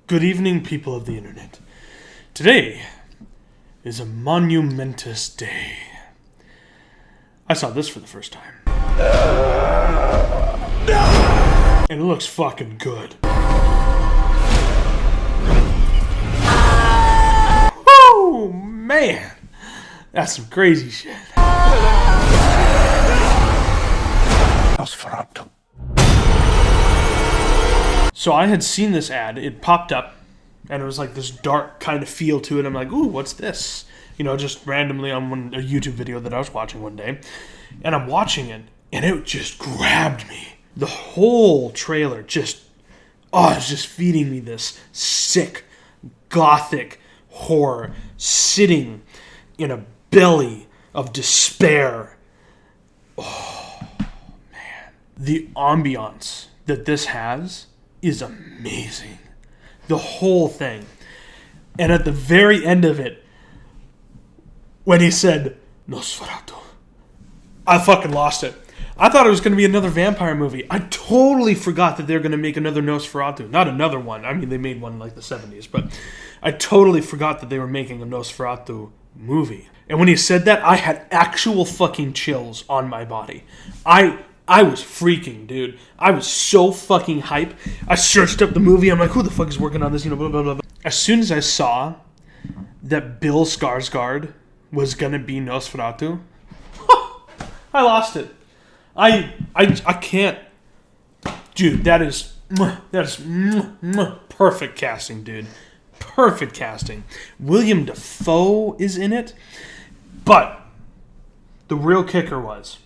Good evening, people of the internet. Today is a monumentous day. I saw this for the first time. And it looks fucking good. Woo, man. That's some crazy shit. Nosferatu. So I had seen this ad. It popped up, and it was like this dark kind of feel to it. I'm like, ooh, what's this? You know, just randomly on a YouTube video that I was watching one day. And I'm watching it, and it just grabbed me. The whole trailer it's just feeding me this sick, gothic horror sitting in a belly of despair. Oh, man. The ambiance that this has is amazing. The whole thing. And at the very end of it, when he said, Nosferatu, I fucking lost it. I thought it was going to be another vampire movie. I totally forgot that they were going to make another Nosferatu. Not another one. I mean, they made one in like the 70s, but I totally forgot that they were making a Nosferatu movie. And when he said that, I had actual fucking chills on my body. I was freaking, dude. I was so fucking hype. I searched up the movie. I'm like, who the fuck is working on this? You know, blah, blah, blah. As soon as I saw that Bill Skarsgård was going to be Nosferatu, I lost it. I can't. Dude, that is perfect casting, dude. Perfect casting. William Dafoe is in it. But the real kicker was,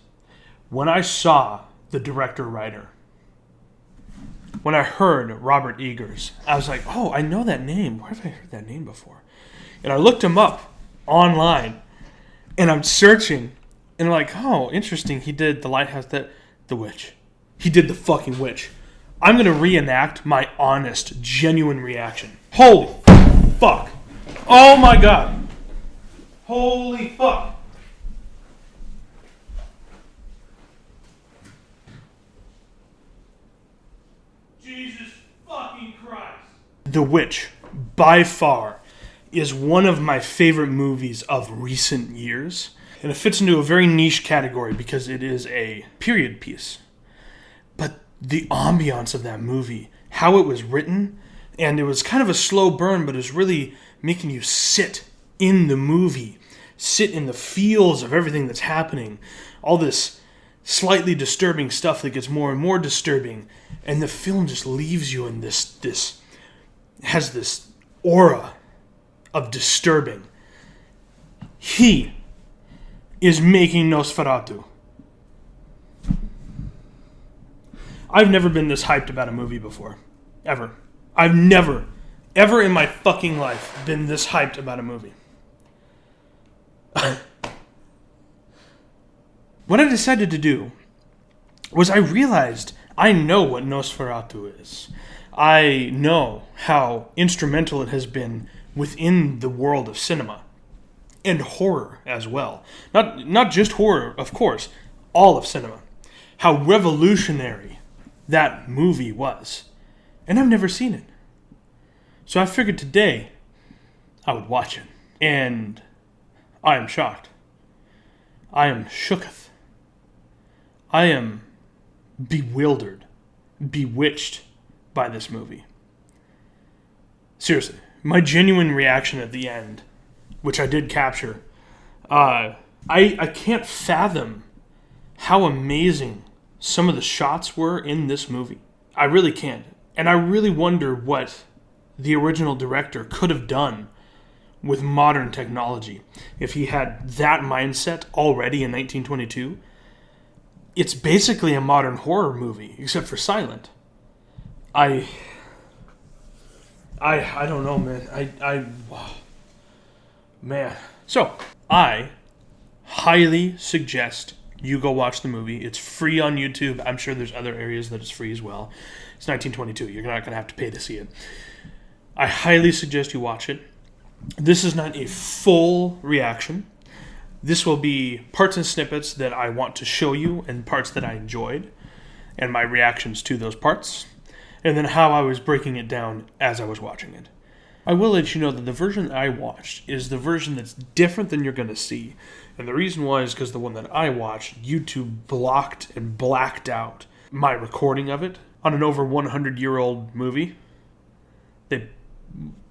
when I saw the director-writer, when I heard Robert Eggers, I was like, oh, I know that name. Where have I heard that name before? And I looked him up online, and I'm searching, and I'm like, oh, interesting. He did The Lighthouse, The Witch. He did The fucking Witch. I'm going to reenact my honest, genuine reaction. Holy fuck. Oh my god. Holy fuck. Jesus fucking Christ. The Witch, by far, is one of my favorite movies of recent years. And it fits into a very niche category because it is a period piece. But the ambiance of that movie, how it was written, and it was kind of a slow burn, but it was really making you sit in the movie, sit in the feels of everything that's happening. All this slightly disturbing stuff that gets more and more disturbing, and the film just leaves you in this has this aura of disturbing. He is making Nosferatu. I've never been this hyped about a movie before. Ever. I've never, ever in my fucking life been this hyped about a movie. What I decided to do was I realized I know what Nosferatu is. I know how instrumental it has been within the world of cinema. And horror as well. Not just horror, of course. All of cinema. How revolutionary that movie was. And I've never seen it. So I figured today I would watch it. And I am shocked. I am shooketh. I am bewildered, bewitched by this movie. Seriously, my genuine reaction at the end, which I did capture, I can't fathom how amazing some of the shots were in this movie. I really can't. And I really wonder what the original director could have done with modern technology if he had that mindset already in 1922. It's basically a modern horror movie, except for silent. I don't know, man. Man. So, I highly suggest you go watch the movie. It's free on YouTube. I'm sure there's other areas that it's free as well. It's 1922. You're not going to have to pay to see it. I highly suggest you watch it. This is not a full reaction. This will be parts and snippets that I want to show you and parts that I enjoyed and my reactions to those parts. and then how I was breaking it down as I was watching it. I will let you know that the version I watched is the version that's different than you're going to see. And the reason why is because the one that I watched, YouTube blocked and blacked out my recording of it on an over 100-year-old movie.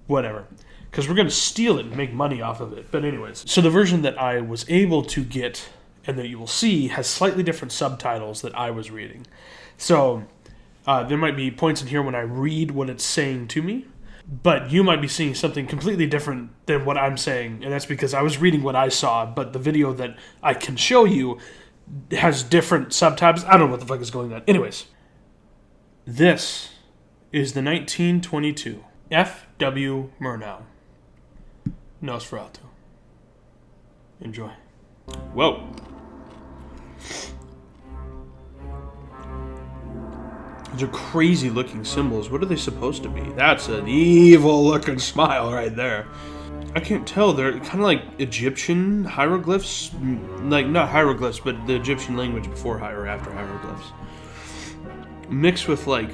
Whatever. Because we're going to steal it and make money off of it. But anyways, so the version that I was able to get and that you will see has slightly different subtitles that I was reading. So there might be points in here when I read what it's saying to me, but you might be seeing something completely different than what I'm saying, and that's because I was reading what I saw, but the video that I can show you has different subtitles. I don't know what the fuck is going on. Anyways, this is the 1922 F.W. Murnau Nosferatu. Enjoy. Whoa. Those are crazy looking symbols. What are they supposed to be? That's an evil looking smile right there. I can't tell. They're kind of like Egyptian hieroglyphs. Like, not hieroglyphs, but the Egyptian language before or after hieroglyphs. Mixed with like,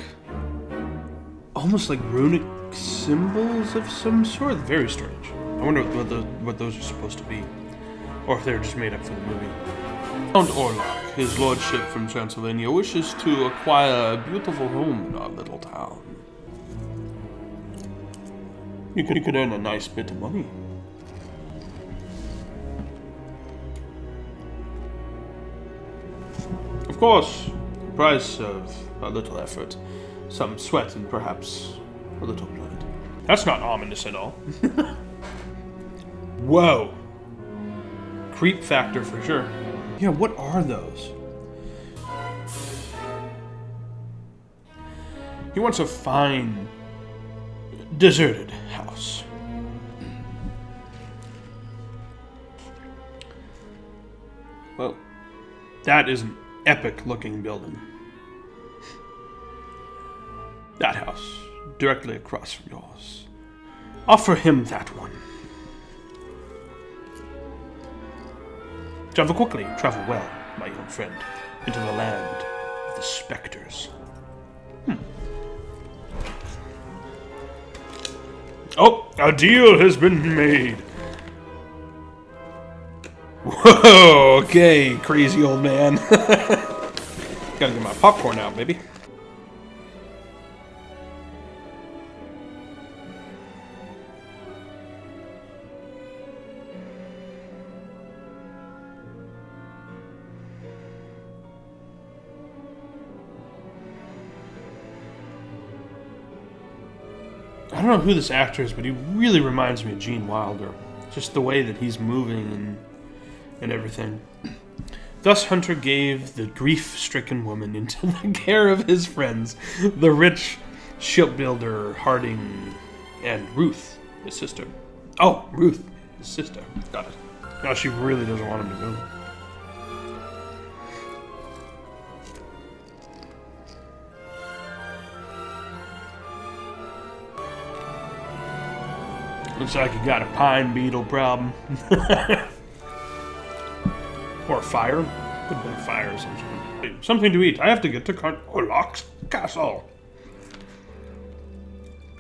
almost like runic symbols of some sort. Very strange. I wonder what those are supposed to be. Or if they're just made up for the movie. Count Orlok, his lordship from Transylvania, wishes to acquire a beautiful home in our little town. You could earn a nice bit of money. Of course, the price of a little effort, some sweat, and perhaps a little blood. That's not ominous at all. Whoa. Creep factor for sure. Yeah, what are those? He wants a fine, deserted house. Well, that is an epic-looking building. That house, directly across from yours. Offer him that one. Travel quickly, travel well, my young friend, into the land of the specters. Oh, a deal has been made. Whoa, okay, crazy old man. Gotta get my popcorn out, baby. I don't know who this actor is, but he really reminds me of Gene Wilder. Just the way that he's moving and everything. Thus Hunter gave the grief-stricken woman into the care of his friends, the rich shipbuilder Harding and Ruth, his sister. Oh, Ruth, his sister. Got it. Now she really doesn't want him to go. Looks like you got a pine beetle problem. Or fire. Could have been fire or something. Something to eat. I have to get to Orlok's castle.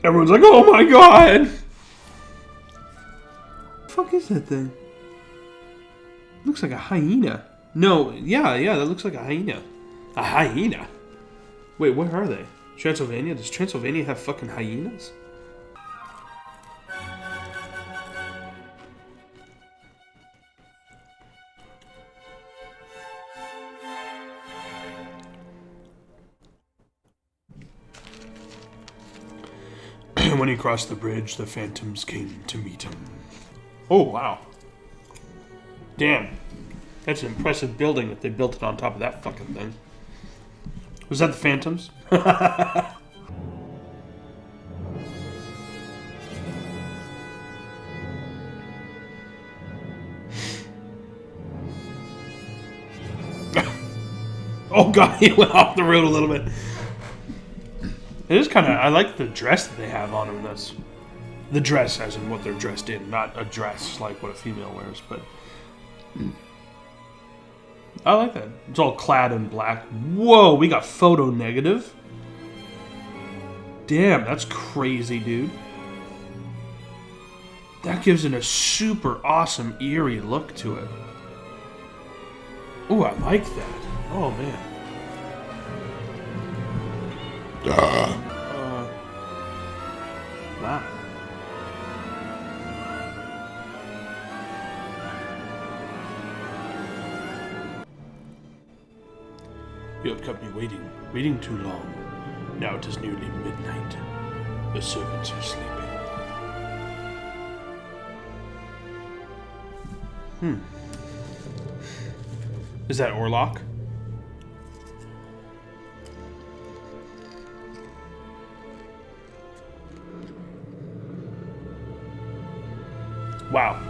Everyone's like, oh my god! What the fuck is that thing? Looks like a hyena. No, yeah, that looks like a hyena. A hyena? Wait, where are they? Transylvania? Does Transylvania have fucking hyenas? When he crossed the bridge, the phantoms came to meet him. Oh, wow. Damn. That's an impressive building if they built it on top of that fucking thing. Was that the phantoms? Oh god, he went off the road a little bit. It is kind of, I like the dress that they have on them. That's the dress as in what they're dressed in, not a dress like what a female wears, but I like that. It's all clad in black. Whoa, we got photo negative. Damn, that's crazy, dude. That gives it a super awesome, eerie look to it. Ooh, I like that. Oh, man. Wow. You have kept me waiting too long. Now it is nearly midnight. The servants are sleeping. Is that Orlok? Wow.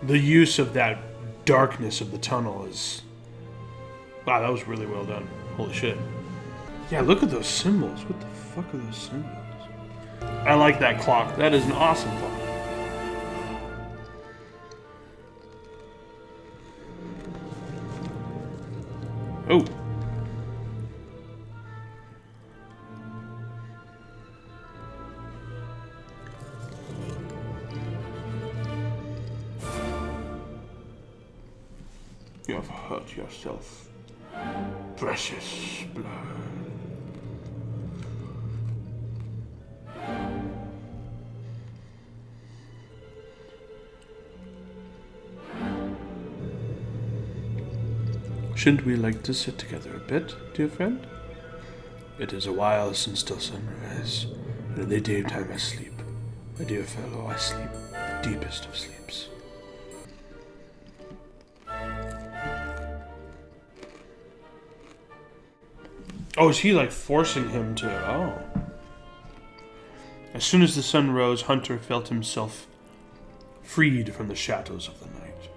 The use of that darkness of the tunnel is... Wow, that was really well done. Holy shit. Yeah, look at those symbols. What the fuck are those symbols? I like that clock. That is an awesome clock. Oh. You have hurt yourself. Precious blood. Shouldn't we like to sit together a bit, dear friend? It is a while since the sunrise, and in the daytime I sleep. My dear fellow, I sleep the deepest of sleeps. Oh, is he like forcing him to... Oh. As soon as the sun rose, Hunter felt himself freed from the shadows of the night.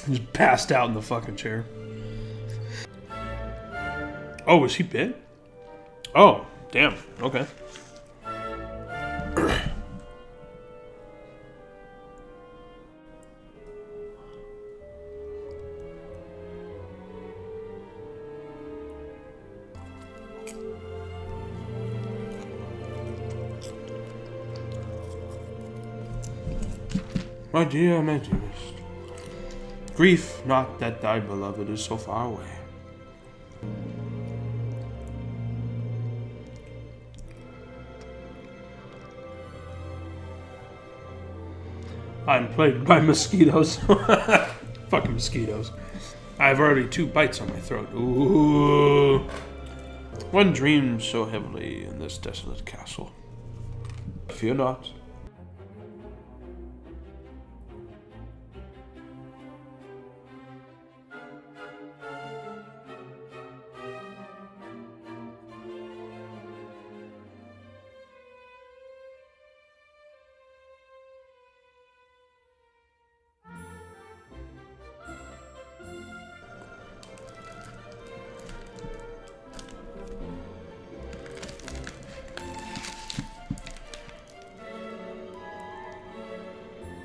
Just passed out in the fucking chair. Oh, was he bit? Oh, damn. Okay. My dear, my dearest. Grief not that thy beloved is so far away. I'm plagued by mosquitoes. Fucking mosquitoes. I have already 2 bites on my throat. Ooh. One dreams so heavily in this desolate castle. Fear not.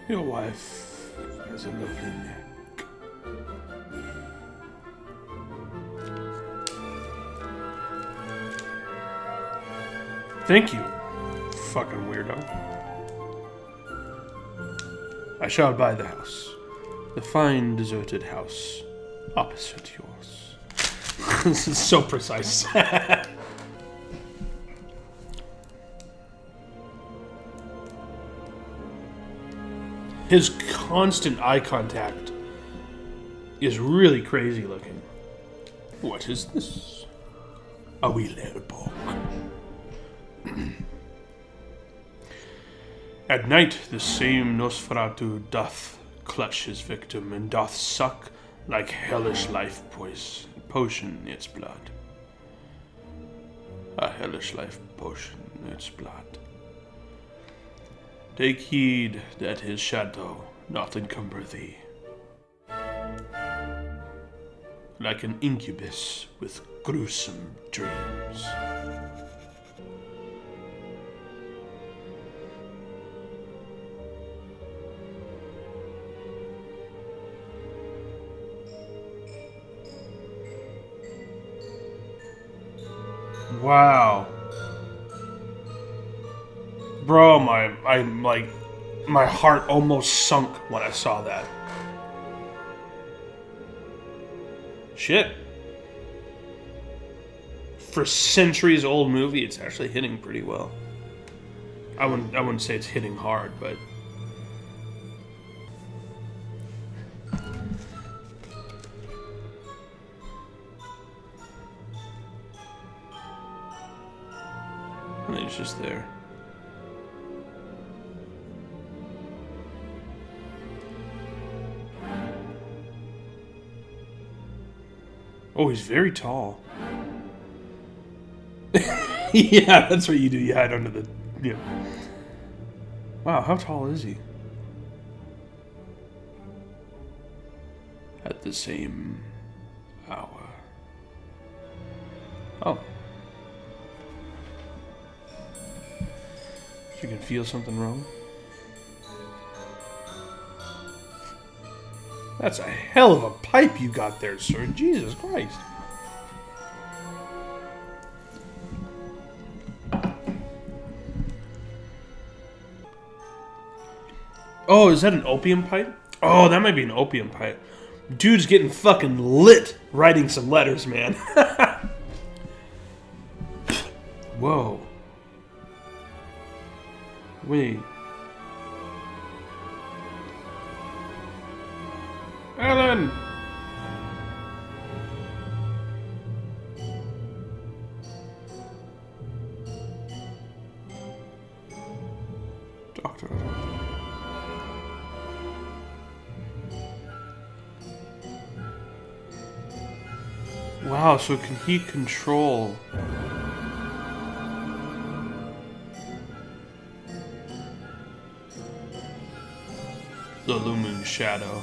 Your wife has a lovely neck. Thank you, fucking weirdo. I shall buy the house. The fine, deserted house opposite yours. This is so precise. His constant eye contact is really crazy looking. What is this? A wee little book. At night, the same Nosferatu doth clutch his victim and doth suck like hellish life potion its blood. A hellish life potion its blood. Take heed that his shadow not encumber thee. Like an incubus with gruesome dreams. Wow. Bro, my heart almost sunk when I saw that. Shit. For centuries old movie, it's actually hitting pretty well. I wouldn't say it's hitting hard, but I think it's just there. Oh, he's very tall. Yeah, that's what you do. You hide under the... Yeah. Wow, how tall is he? At the same hour. Oh. You can feel something wrong? That's a hell of a pipe you got there, sir. Jesus Christ. Oh, is that an opium pipe? Oh, that might be an opium pipe. Dude's getting fucking lit writing some letters, man. Whoa. Wait. Alan! Doctor. Wow, so can he control... the looming shadow?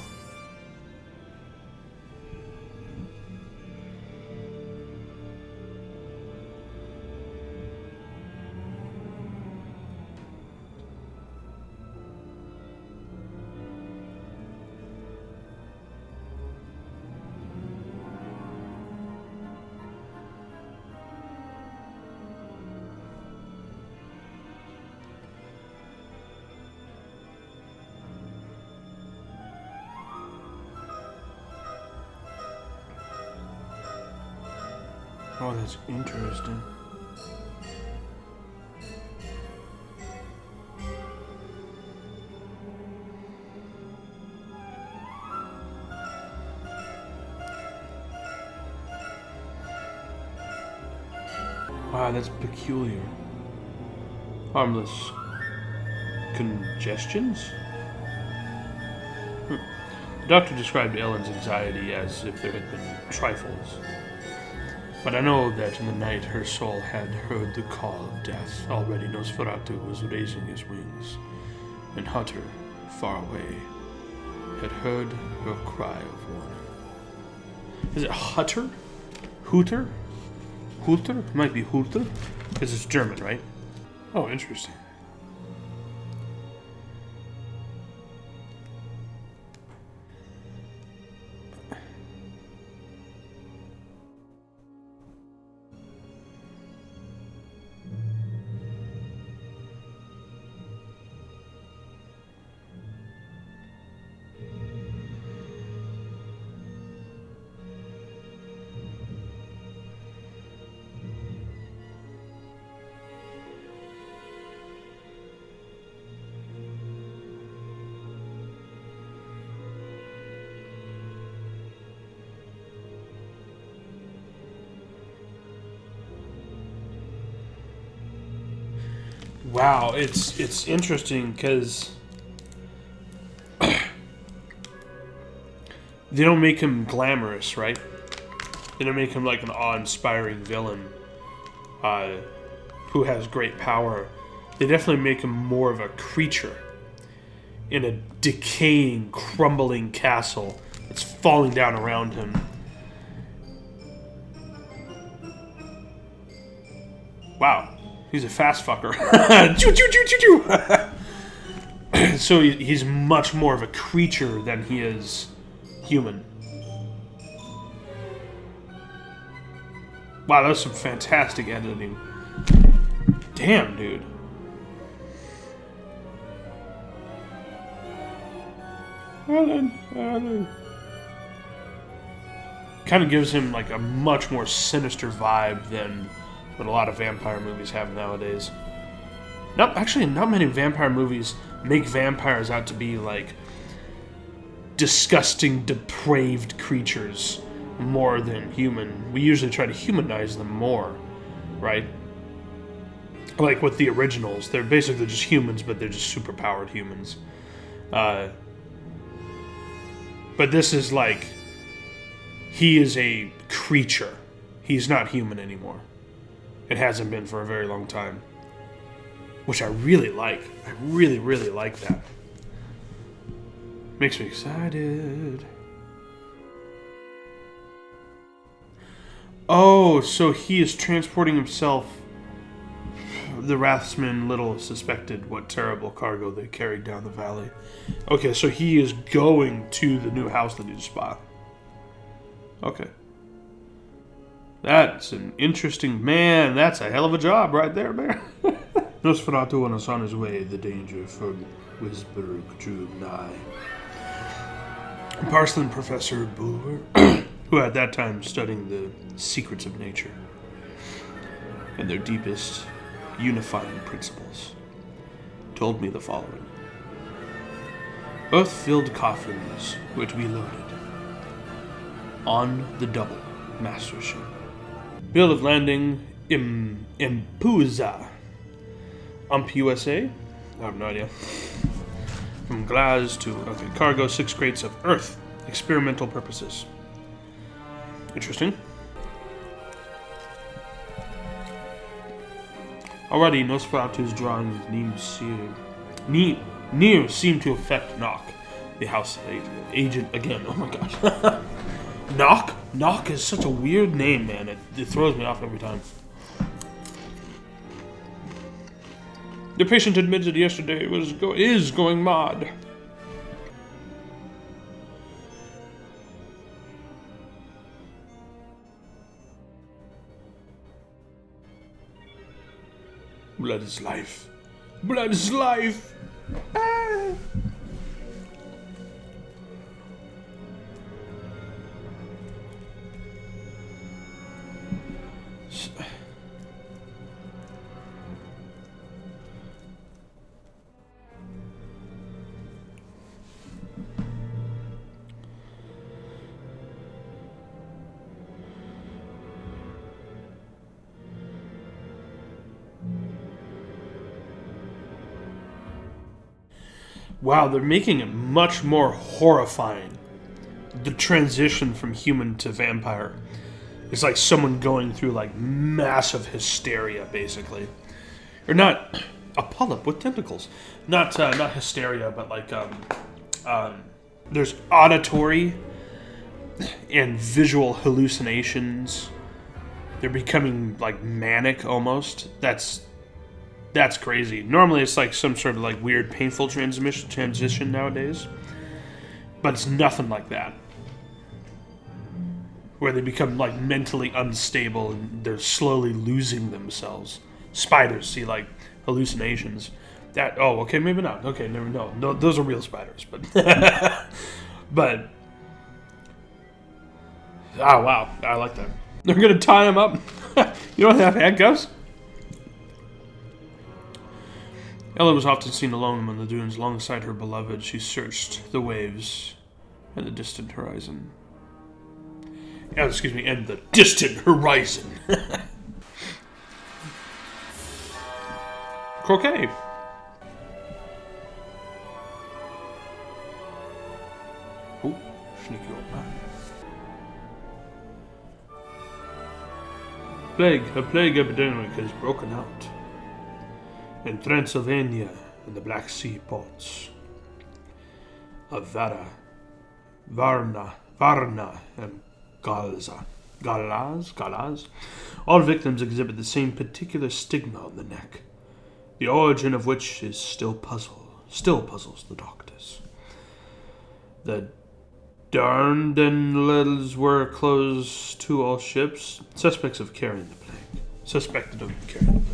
Oh, that's interesting. Wow, that's peculiar. Harmless congestions? The doctor described Ellen's anxiety as if there had been trifles. But I know that in the night her soul had heard the call of death. Already Nosferatu was raising his wings, and Hutter, far away, had heard her cry of warning. Is it Hutter? Hooter? Hooter? It might be Hooter, because it's German, right? Oh, interesting. Wow, it's interesting because they don't make him glamorous, right? They don't make him like an awe-inspiring villain who has great power. They definitely make him more of a creature in a decaying, crumbling castle that's falling down around him. Wow. He's a fast fucker. Choo choo choo choo choo. So he's much more of a creature than he is human. Wow, that was some fantastic editing. Damn, dude. Alan. Kind of gives him like a much more sinister vibe than what a lot of vampire movies have nowadays. Actually, not many vampire movies make vampires out to be like disgusting, depraved creatures more than human. We usually try to humanize them more, right? Like with the originals, they're basically just humans, but they're just superpowered humans. But this is like, he is a creature. He's not human anymore. It hasn't been for a very long time. Which I really like. I really, really like that. Makes me excited. Oh, so he is transporting himself. The Wrathsmen little suspected what terrible cargo they carried down the valley. Okay, so he is going to the new house that he just bought. Okay. That's an interesting... Man, that's a hell of a job right there, man. Nosferatu was on his way. The danger from Wisburg drew nigh. Parsland Professor Bulwer, who at that time studying the secrets of nature and their deepest unifying principles, told me the following. Earth-filled coffins were to be loaded on the double master ship. Bill of landing Impuza. USA? I have no idea. From Glas to... Okay, cargo 6 crates of earth. Experimental purposes. Interesting. Already, Nosferatu's drawings near seem to affect Knock, the house agent again. Oh my gosh. Knock? Knock is such a weird name, man. It throws me off every time. The patient admitted yesterday is going mad. Blood is life. Blood is life. Ah. Wow, they're making it much more horrifying. The transition from human to vampire. It's like someone going through like massive hysteria, basically. Or not a polyp with tentacles. Not hysteria, but like there's auditory and visual hallucinations. They're becoming like manic almost. That's crazy. Normally it's like some sort of like weird painful transition nowadays. But it's nothing like that. Where they become like mentally unstable and they're slowly losing themselves. Spiders see like hallucinations. Okay, maybe not. Okay, never know. No, those are real spiders, but but wow, I like that. They're gonna tie him up. You don't have handcuffs? Ella was often seen alone among the dunes alongside her beloved. She searched the waves and the distant horizon. And the distant horizon. Croquet. Oh, sneaky old man. A plague epidemic has broken out in Transylvania and the Black Sea ports of Varna, and Galaz. All victims exhibit the same particular stigma on the neck, the origin of which still puzzles the doctors. The Dardanelles were closed to all ships. Suspects of carrying the plague. Suspected of carrying the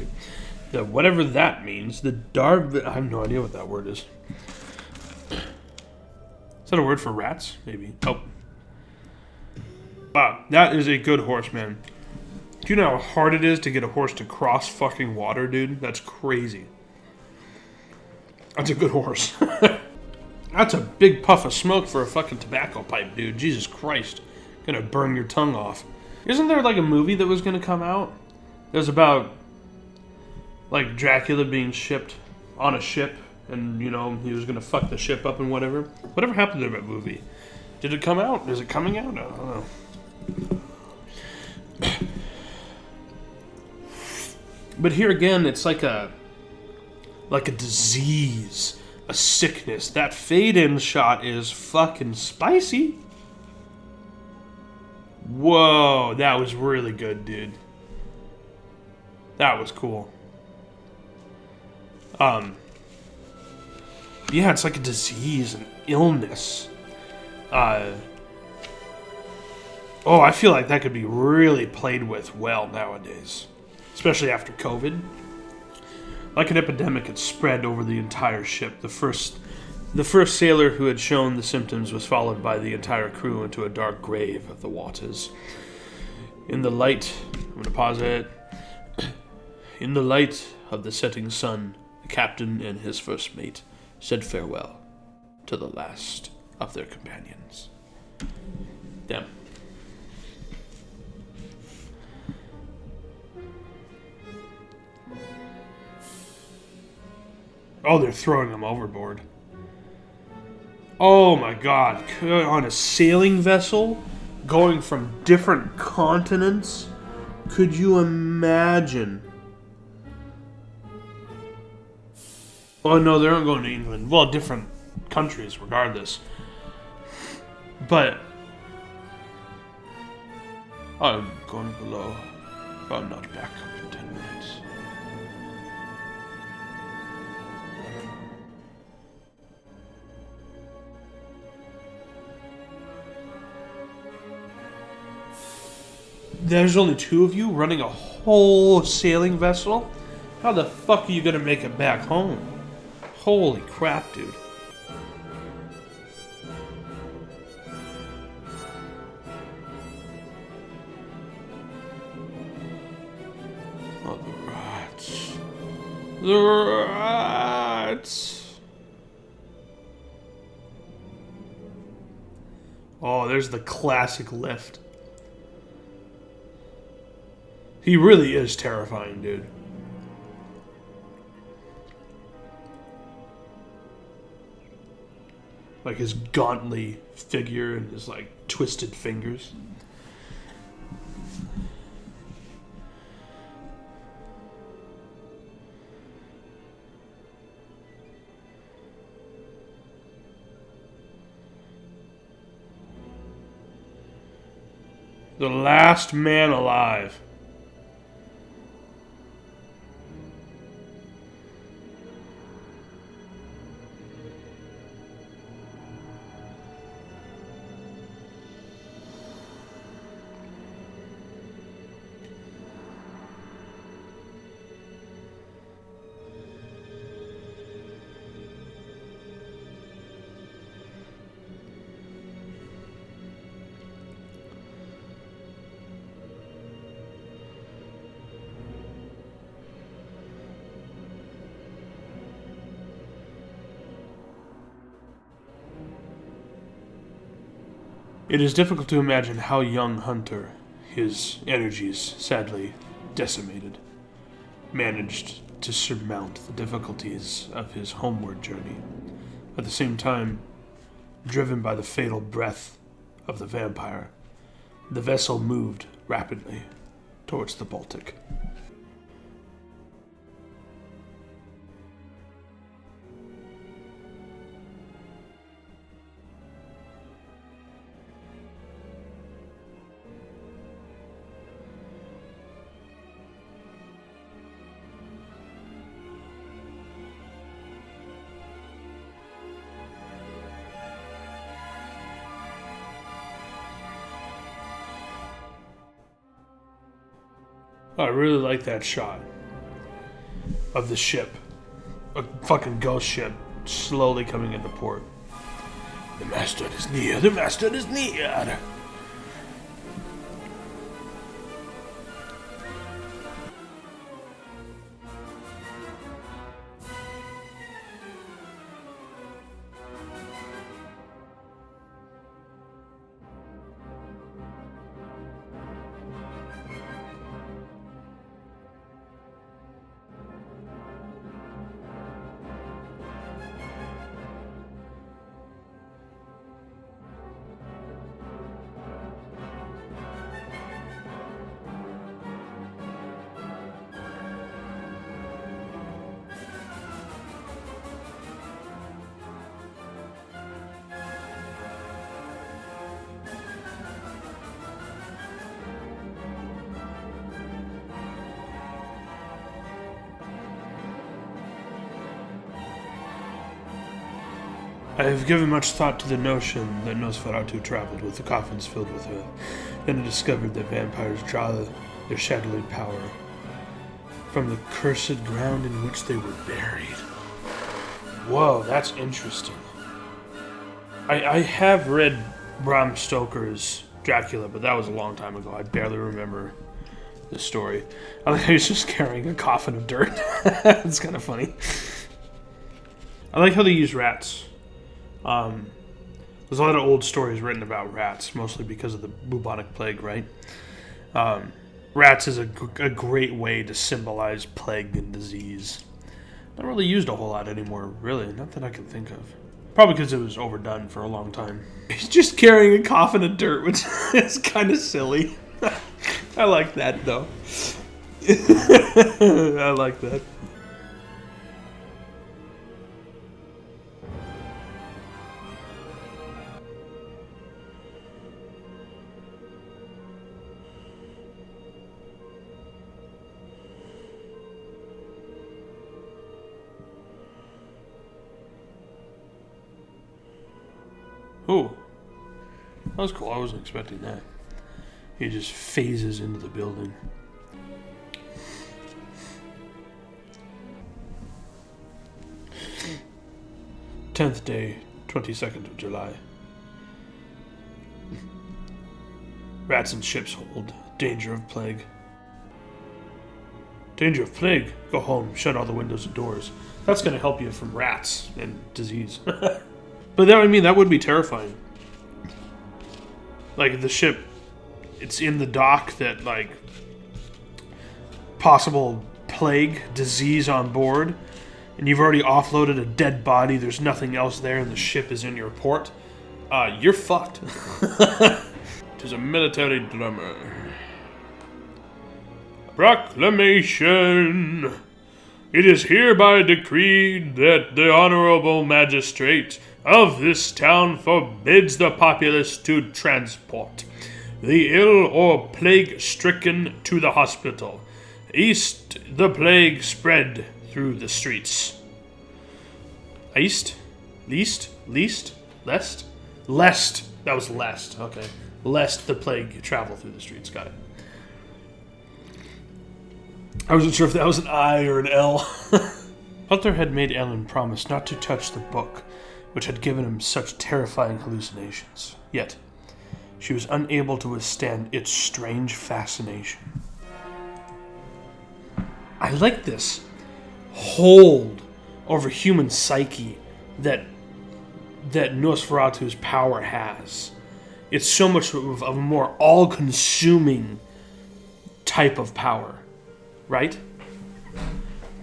plague. Whatever that means, I have no idea what that word is. Is that a word for rats? Maybe. Oh. Wow, that is a good horse, man. Do you know how hard it is to get a horse to cross fucking water, dude? That's crazy. That's a good horse. That's a big puff of smoke for a fucking tobacco pipe, dude. Jesus Christ. Gonna burn your tongue off. Isn't there like a movie that was gonna come out? It was about like Dracula being shipped on a ship and, you know, he was gonna fuck the ship up and whatever. Whatever happened to that movie? Did it come out? Is it coming out? I don't know. But here again, it's like a disease, a sickness. That fade-in shot is fucking spicy. Whoa, that was really good, dude. That was cool. Yeah, it's like a disease, an illness. I feel like that could be really played with well nowadays. Especially after COVID. Like an epidemic, it spread over the entire ship. The first sailor who had shown the symptoms was followed by the entire crew into a dark grave of the waters. In the light, I'm going to pause it. In the light of the setting sun, the captain and his first mate said farewell to the last of their companions. Damn. Oh, they're throwing them overboard. Oh my god. On a sailing vessel? Going from different continents? Could you imagine? Oh no, they aren't going to England. Well, different countries regardless. But I'm going below. If I'm not back up in 10 minutes. There's only two of you running a whole sailing vessel? How the fuck are you gonna make it back home? Holy crap, dude. Oh, the rats. The rats! Oh, there's the classic lift. He really is terrifying, dude. Like his gauntly figure and his like twisted fingers. The last man alive. It is difficult to imagine how young Hunter, his energies sadly decimated, managed to surmount the difficulties of his homeward journey. At the same time, driven by the fatal breath of the vampire, the vessel moved rapidly towards the Baltic. I really like that shot of the ship. A fucking ghost ship slowly coming into port. The master is near, the master is near. I have given much thought to the notion that Nosferatu traveled with the coffins filled with earth, and had discovered that vampires draw their shadowy power from the cursed ground in which they were buried. Whoa, that's interesting. I have read Bram Stoker's Dracula, but that was a long time ago. I barely remember the story. I like how he's just carrying a coffin of dirt. It's kind of funny. I like how they use rats. There's a lot of old stories written about rats, mostly because of the bubonic plague, right? Rats is a great way to symbolize plague and disease. Not really used a whole lot anymore, really. Not that I can think of. Probably because it was overdone for a long time. He's just carrying a coffin of dirt, which is kind of silly. I like that, though. I like that. Ooh, that was cool. I wasn't expecting that. He just phases into the building. Tenth day, 22nd of July. Rats in ship's hold. Danger of plague. Danger of plague. Go home. Shut all the windows and doors. That's going to help you from rats and disease. But that, I mean, that would be terrifying. Like, the ship, it's in the dock that, like, possible plague, disease on board, and you've already offloaded a dead body, there's nothing else there, and the ship is in your port, you're fucked. Tis a military drummer. Proclamation! It is hereby decreed that the honorable magistrate of this town forbids the populace to transport the ill or plague-stricken to the hospital. East the plague spread through the streets. East? Least? Lest? Lest. That was lest. Okay. Lest the plague travel through the streets. Got it. I wasn't sure if that was an I or an L. Butler had made Ellen promise not to touch the book, which had given him such terrifying hallucinations. Yet, she was unable to withstand its strange fascination. I like this hold over human psyche that Nosferatu's power has. It's so much of a more all-consuming type of power, right?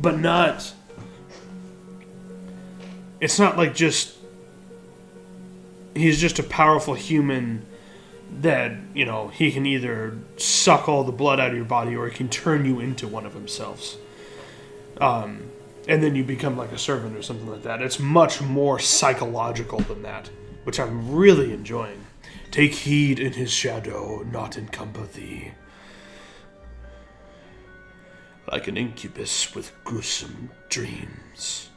But not... It's not like just... He's just a powerful human that, you know, he can either suck all the blood out of your body or he can turn you into one of himself. And then you become like a servant or something like that. It's much more psychological than that, which I'm really enjoying. Take heed in his shadow, not encumber thee. Like an incubus with gruesome dreams.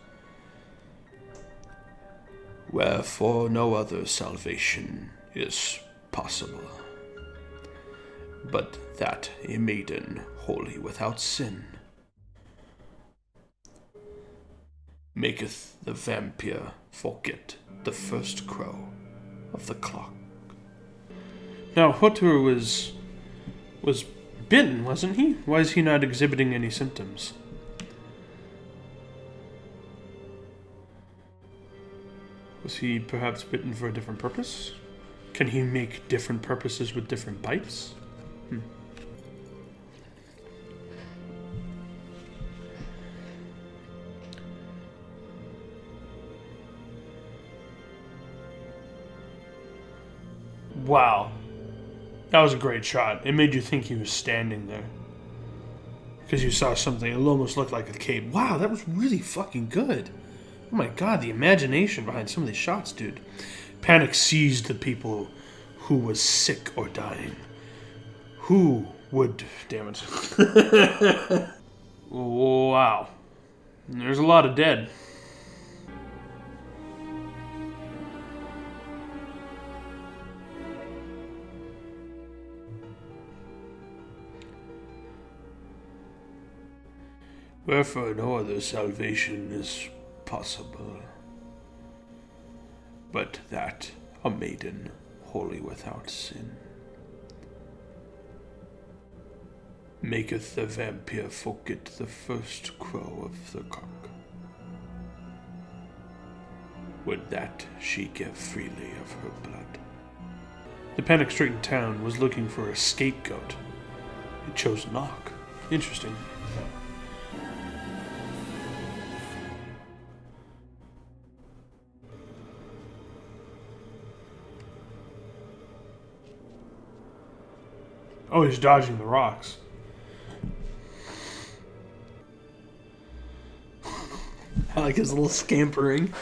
Wherefore no other salvation is possible. but that a maiden wholly without sin maketh the vampire forget the first crow of the clock. Now, Hotur was bitten, wasn't he? Why is he not exhibiting any symptoms? Was he perhaps bitten for a different purpose? Can he make different purposes with different bites? Wow. That was a great shot. It made you think he was standing there. Because you saw something, it almost looked like a cape. Wow, that was really fucking good. Oh my god, the imagination behind some of these shots, dude. Panic seized the people who was sick or dying. Who would... Damn it. Wow. There's a lot of dead. Wherefore no other salvation is possible, but that a maiden wholly without sin maketh the vampire forget the first crow of the cock. Would that she give freely of her blood. The panic-stricken town was looking for a scapegoat. It chose Knock. Interesting. Oh, he's dodging the rocks. I like his little scampering.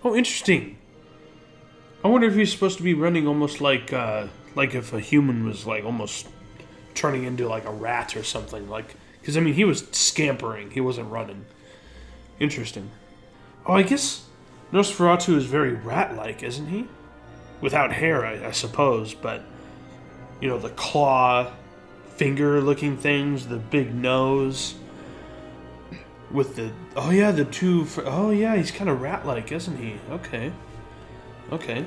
Oh, interesting. I wonder if he's supposed to be running almost like if a human was like almost turning into like a rat or something. Like, because I mean, he was scampering. He wasn't running. Interesting. Oh, I guess Nosferatu is very rat-like, isn't he? Without hair, I suppose, but, you know, the claw, finger-looking things, the big nose, with the, oh yeah, the two, oh yeah, he's kind of rat-like, isn't he? Okay. Okay.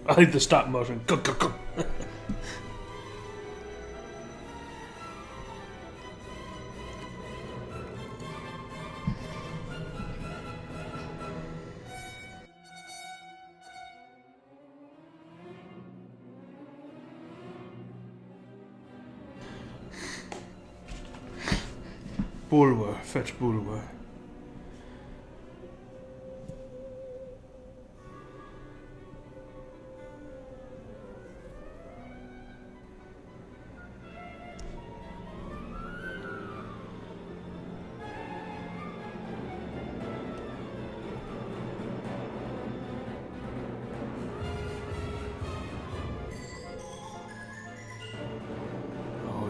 I like the stop motion. Go, go, go. Bulwer, fetch Bulwer.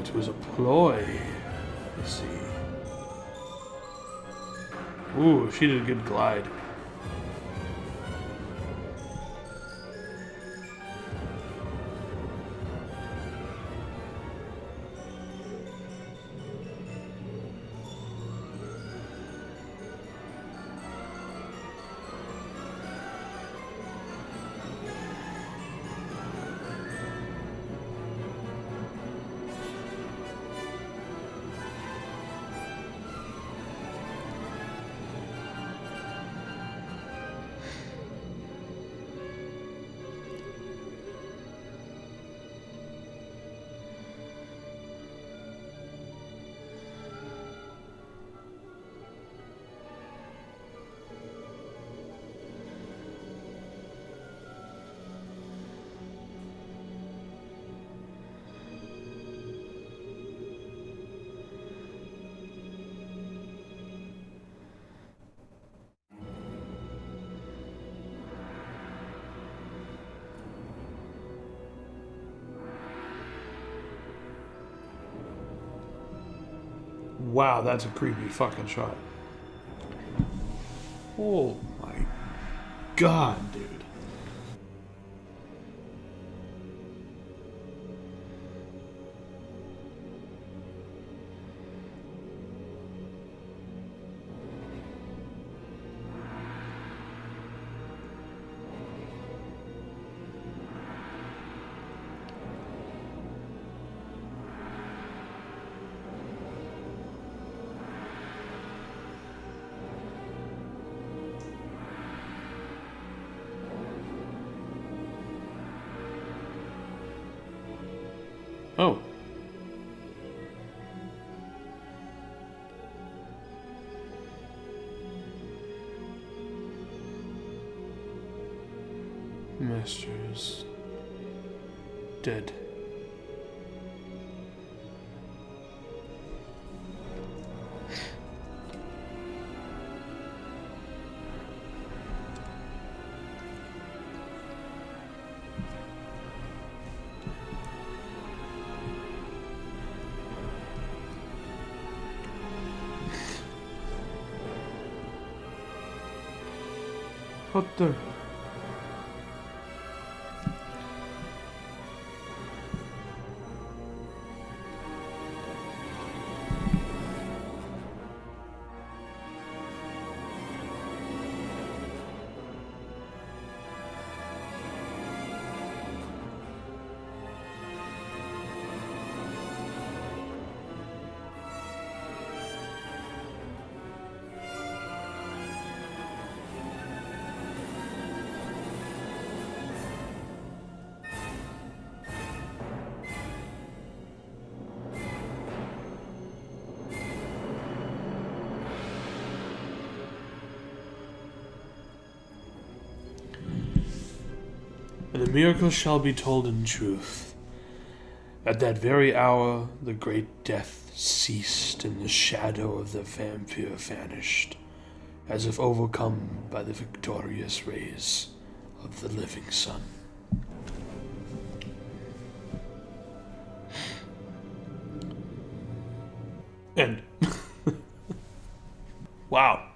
it was a ploy. Let's see. Ooh, she did a good glide. Wow, that's a creepy fucking shot. Oh my god, dude. Oh. Master is dead. What the? And the miracle shall be told in truth. At that very hour, the great death ceased, and the shadow of the vampire vanished, as if overcome by the victorious rays of the living sun. End. Wow.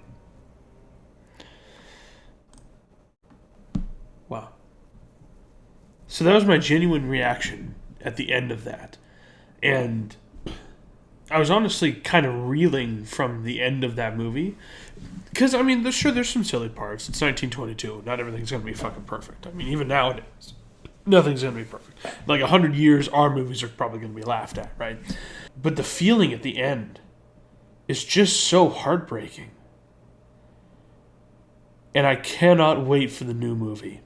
Wow. So that was my genuine reaction at the end of that. And I was honestly kind of reeling from the end of that movie. Because, I mean, sure, there's some silly parts. It's 1922. Not everything's going to be fucking perfect. I mean, even nowadays, nothing's going to be perfect. Like, 100 years, our movies are probably going to be laughed at, right? But the feeling at the end is just so heartbreaking. And I cannot wait for the new movie.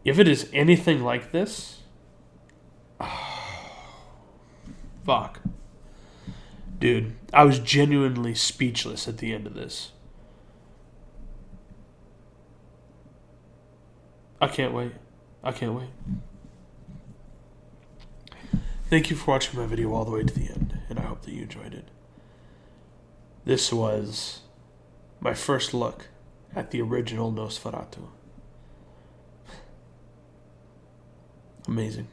If it is anything like this, fuck. Dude, I was genuinely speechless at the end of this. I can't wait. I can't wait. Thank you for watching my video all the way to the end, and I hope that you enjoyed it. This was my first look at the original Nosferatu. Amazing.